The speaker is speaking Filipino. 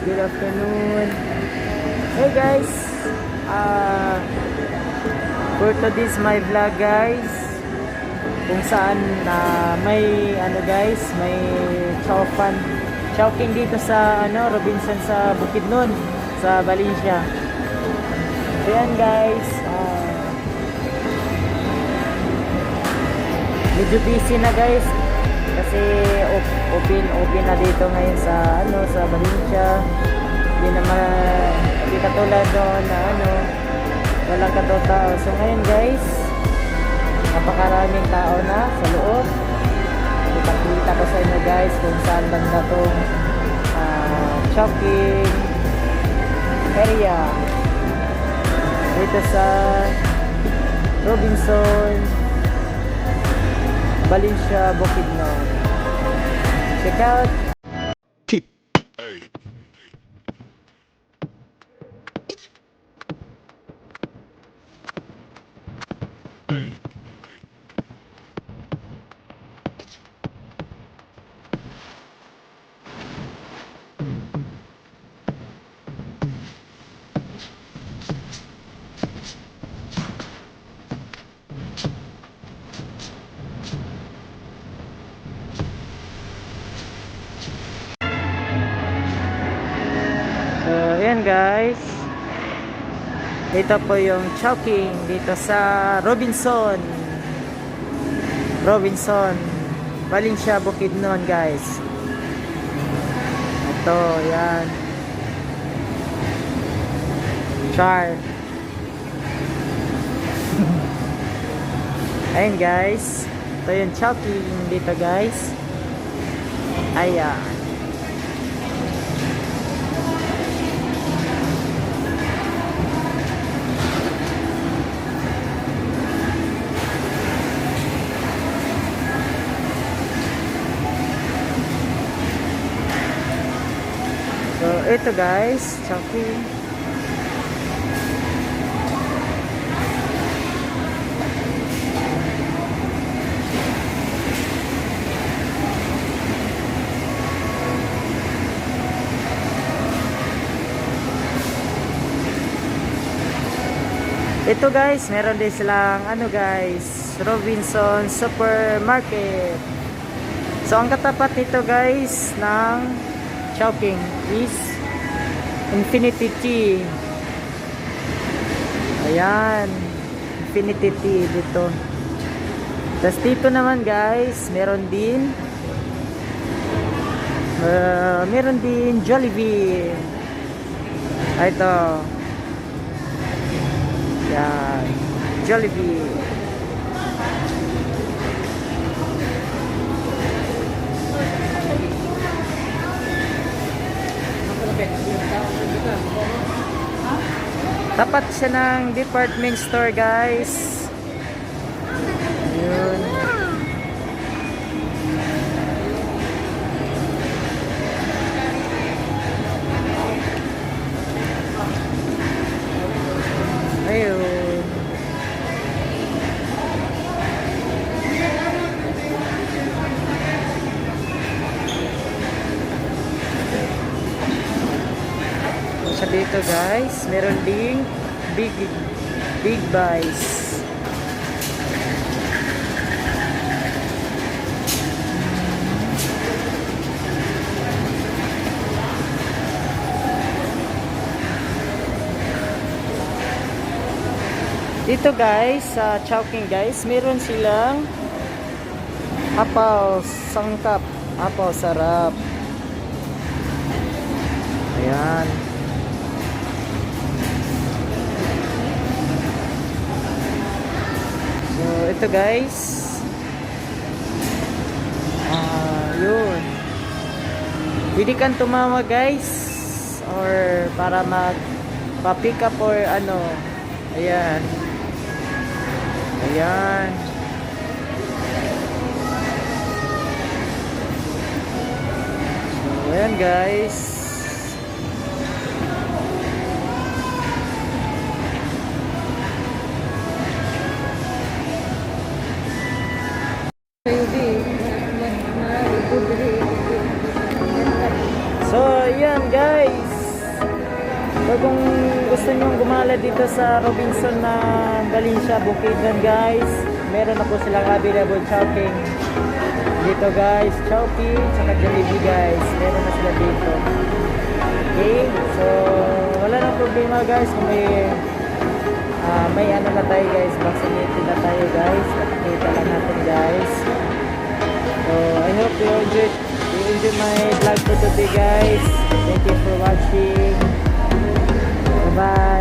good afternoon. Hey guys, for today's my vlog guys, kung saan may guys, may chowking dito sa Robinson sa Bukidnon, sa Valencia. Ayan guys, medyo busy na guys kasi open na dito ngayon sa sa Valencia. Hindi katulad doon na walang katao. So ngayon guys, napakaraming tao na sa loob. Ipakita ko sa inyo guys kung saan banda tong shopping area dito sa Robinson, Valencia, Bukidnon. Check out. Ayan guys, ito po yung chowking dito sa Robinson, Valencia, Bukidnon guys. Ito, yan, char. Ayan guys, ito yung chowking dito guys. Ayan. So, ito guys, chowking. Ito guys, meron din silang guys, Robinson Supermarket. So, ang katapat nito guys ng chowking is Infinity Tea. Ayan, Infinity Tea dito. Tapos dito naman guys, meron din Jollibee. Ito, yan, Jollibee. Tapat siya ng department store guys. Yun. Ayun. So dito guys, meron ding big buys. Dito guys, sa chowking guys, meron silang apaw sangkap, apaw sarap. Ayan. So ito guys, yun, pwede kang tumawag guys or para pa-pick up or ayan. Ayan. So ayan guys. So, yan guys. So kung gusto nyong gumala dito sa Robinson na Valencia, Bukidnon guys, meron na po silang available Chowking dito guys, Chowking tsaka Jollibee guys, meron na sila dito. Okay, so wala nang problema guys kung may ano na tayo guys, vaccinated na tayo guys, nakikita lang natin guys. So I hope you enjoy my vlog for today guys. Thank you for watching. Bye bye.